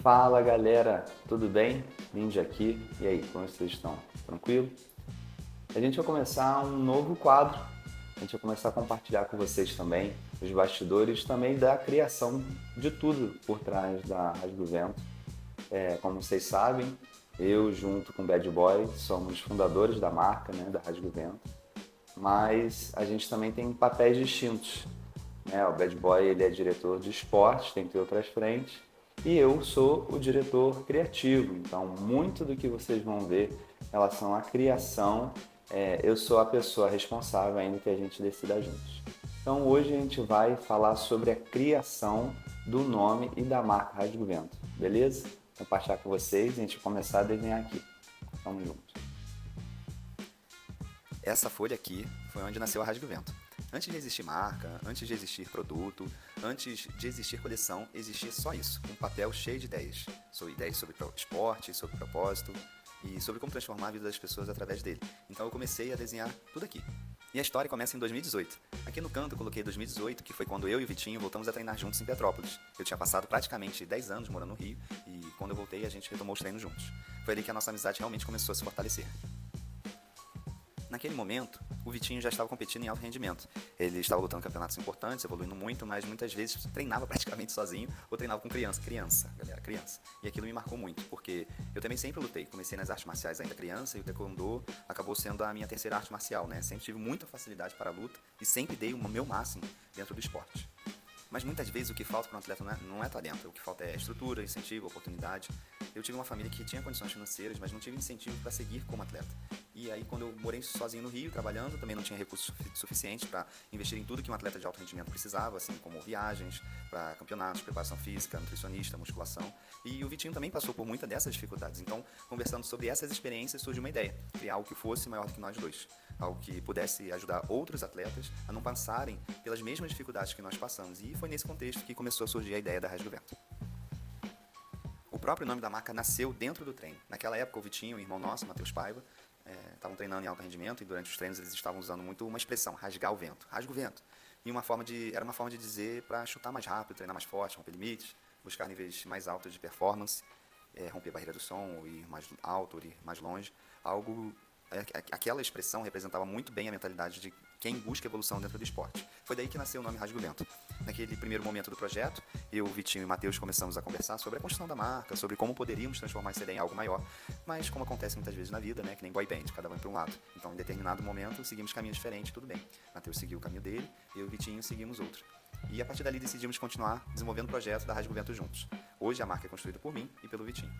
Fala galera, tudo bem? Lindy aqui. E aí, como vocês estão? Tranquilo? A gente vai começar um novo quadro. A gente vai começar a compartilhar com vocês também os bastidores também da criação de tudo por trás da Rasga do Vento. Como vocês sabem, eu junto com o Bad Boy somos fundadores da marca, né, da Rasga do Vento. Mas a gente também tem papéis distintos, né? O Bad Boy ele é diretor de esportes, tem que ter outras frentes, e eu sou o diretor criativo. Então, muito do que vocês vão ver em relação à criação, eu sou a pessoa responsável ainda que a gente decida juntos. Então, hoje a gente vai falar sobre a criação do nome e da marca Rádio Vento, beleza? Vou compartilhar com vocês e a gente vai começar a desenhar aqui. Tamo junto. Essa folha aqui foi onde nasceu a Rasga o Vento. Antes de existir marca, antes de existir produto, antes de existir coleção, existia só isso, um papel cheio de ideias. Ideias sobre esporte, sobre propósito e sobre como transformar a vida das pessoas através dele. Então eu comecei a desenhar tudo aqui. E a história começa em 2018. Aqui no canto eu coloquei 2018, que foi quando eu e o Vitinho voltamos a treinar juntos em Petrópolis. Eu tinha passado praticamente 10 anos morando no Rio e quando eu voltei a gente retomou os treinos juntos. Foi ali que a nossa amizade realmente começou a se fortalecer. Naquele momento, o Vitinho já estava competindo em alto rendimento. Ele estava lutando campeonatos importantes, evoluindo muito, mas muitas vezes treinava praticamente sozinho ou treinava com criança. E aquilo me marcou muito, porque eu também sempre lutei. Comecei nas artes marciais ainda criança e o taekwondo acabou sendo a minha terceira arte marcial, né? Sempre tive muita facilidade para a luta e sempre dei o meu máximo dentro do esporte. Mas muitas vezes o que falta para um atleta não é talento, o que falta é estrutura, incentivo, oportunidade. Eu tive uma família que tinha condições financeiras, mas não tive incentivo para seguir como atleta. E aí quando eu morei sozinho no Rio, trabalhando, também não tinha recursos suficientes para investir em tudo que um atleta de alto rendimento precisava, assim como viagens para campeonatos, preparação física, nutricionista, musculação. E o Vitinho também passou por muitas dessas dificuldades. Então, conversando sobre essas experiências, surgiu uma ideia, criar algo que fosse maior do que nós dois. Algo que pudesse ajudar outros atletas a não passarem pelas mesmas dificuldades que nós passamos. E foi nesse contexto que começou a surgir a ideia da Rasga o Vento. O próprio nome da marca nasceu dentro do treino. Naquela época, o Vitinho, o irmão nosso, Matheus Paiva, estavam treinando em alto rendimento e durante os treinos eles estavam usando muito uma expressão, rasgar o vento, rasga o vento. E era uma forma de dizer para chutar mais rápido, treinar mais forte, romper limites, buscar níveis mais altos de performance, romper a barreira do som, ir mais alto, ir mais longe. Aquela expressão representava muito bem a mentalidade de quem busca evolução dentro do esporte. Foi daí que nasceu o nome Rasga o Vento. Naquele primeiro momento do projeto, eu, Vitinho e Matheus começamos a conversar sobre a construção da marca, sobre como poderíamos transformar essa ideia em algo maior, mas como acontece muitas vezes na vida, né, que nem boy band, cada um para um lado. Então, em determinado momento, seguimos caminhos diferentes, tudo bem. Matheus seguiu o caminho dele, eu e o Vitinho seguimos outro. E a partir dali decidimos continuar desenvolvendo o projeto da Rasga o Vento juntos. Hoje a marca é construída por mim e pelo Vitinho.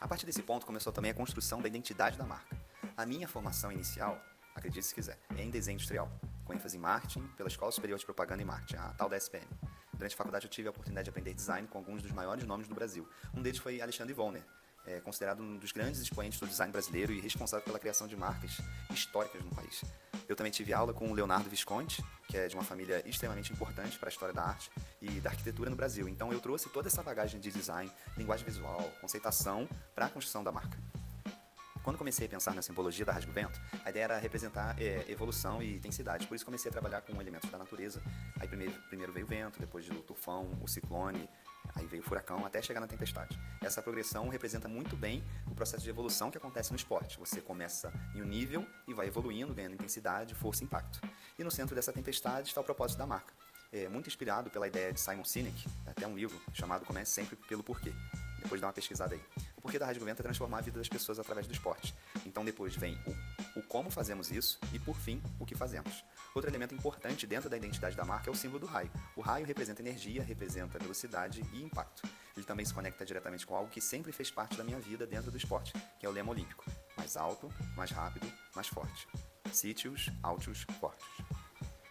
A partir desse ponto começou também a construção da identidade da marca. A minha formação inicial, acredite se quiser, é em desenho industrial, com ênfase em marketing pela Escola Superior de Propaganda e Marketing, a tal da SPM. Durante a faculdade eu tive a oportunidade de aprender design com alguns dos maiores nomes do Brasil. Um deles foi Alexandre Wollner, considerado um dos grandes expoentes do design brasileiro e responsável pela criação de marcas históricas no país. Eu também tive aula com o Leonardo Visconti, que é de uma família extremamente importante para a história da arte e da arquitetura no Brasil. Então eu trouxe toda essa bagagem de design, linguagem visual, conceituação para a construção da marca. Quando comecei a pensar na simbologia da Rasga o Vento, a ideia era representar evolução e intensidade. Por isso comecei a trabalhar com elementos da natureza. Aí primeiro veio o vento, depois o tufão, o ciclone, aí veio o furacão, até chegar na tempestade. Essa progressão representa muito bem o processo de evolução que acontece no esporte. Você começa em um nível e vai evoluindo, ganhando intensidade, força e impacto. E no centro dessa tempestade está o propósito da marca. Muito inspirado pela ideia de Simon Sinek, até um livro chamado Comece Sempre pelo Porquê. Depois dá uma pesquisada aí. O porquê da Rasga o Vento é transformar a vida das pessoas através do esporte. Então depois vem o como fazemos isso e, por fim, o que fazemos. Outro elemento importante dentro da identidade da marca é o símbolo do raio. O raio representa energia, representa velocidade e impacto. Ele também se conecta diretamente com algo que sempre fez parte da minha vida dentro do esporte, que é o lema olímpico. Mais alto, mais rápido, mais forte. Sítios, altos, fortes.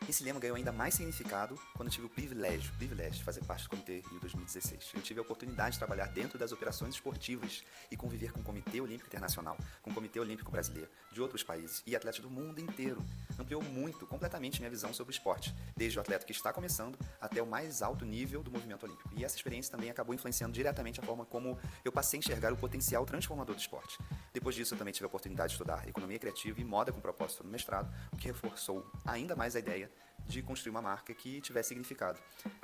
Esse lema ganhou ainda mais significado quando eu tive o privilégio de fazer parte do Comitê Rio 2016. Eu tive a oportunidade de trabalhar dentro das operações esportivas e conviver com o Comitê Olímpico Internacional, com o Comitê Olímpico Brasileiro, de outros países e atletas do mundo inteiro. Ampliou muito, completamente minha visão sobre o esporte, desde o atleta que está começando até o mais alto nível do movimento olímpico. E essa experiência também acabou influenciando diretamente a forma como eu passei a enxergar o potencial transformador do esporte. Depois disso, eu também tive a oportunidade de estudar economia criativa e moda com propósito no mestrado, o que reforçou ainda mais a ideia de construir uma marca que tivesse significado.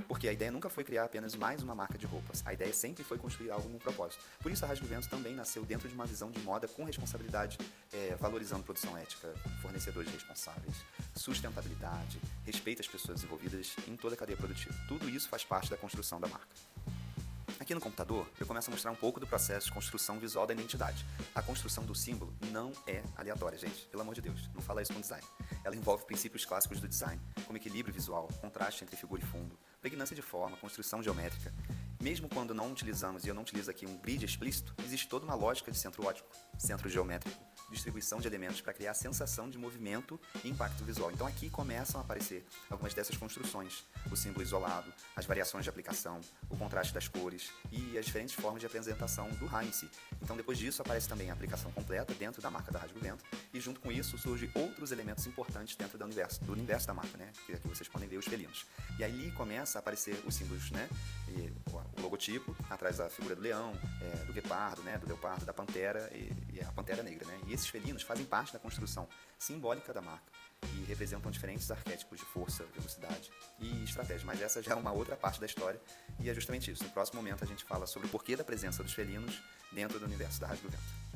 Porque a ideia nunca foi criar apenas mais uma marca de roupas. A ideia sempre foi construir algo com um propósito. Por isso a Rasgue o Vento também nasceu dentro de uma visão de moda com responsabilidade, valorizando produção ética, fornecedores responsáveis, sustentabilidade, respeito às pessoas envolvidas em toda a cadeia produtiva. Tudo isso faz parte da construção da marca. Aqui no computador, eu começo a mostrar um pouco do processo de construção visual da identidade. A construção do símbolo não é aleatória, gente. Pelo amor de Deus, não fala isso com design. Ela envolve princípios clássicos do design, como equilíbrio visual, contraste entre figura e fundo, pregnância de forma, construção geométrica. Mesmo quando não utilizamos, e eu não utilizo aqui um grid explícito, existe toda uma lógica de centro ótico, centro geométrico, distribuição de elementos para criar a sensação de movimento e impacto visual. Então aqui começam a aparecer algumas dessas construções, o símbolo isolado, as variações de aplicação, o contraste das cores e as diferentes formas de apresentação do raio em si. Então depois disso aparece também a aplicação completa dentro da marca da Rasgue o Vento e junto com isso surgem outros elementos importantes dentro do universo da marca, né? Que aqui vocês podem ver os felinos. E ali começa a aparecer os símbolos, né? E o logotipo, atrás da figura do leão, do guepardo, né? Do leopardo, da pantera e a pantera negra, né? E esses felinos fazem parte da construção simbólica da marca e representam diferentes arquétipos de força, velocidade e estratégia. Mas essa já é uma outra parte da história e é justamente isso. No próximo momento a gente fala sobre o porquê da presença dos felinos dentro do universo da Rasgue o Vento.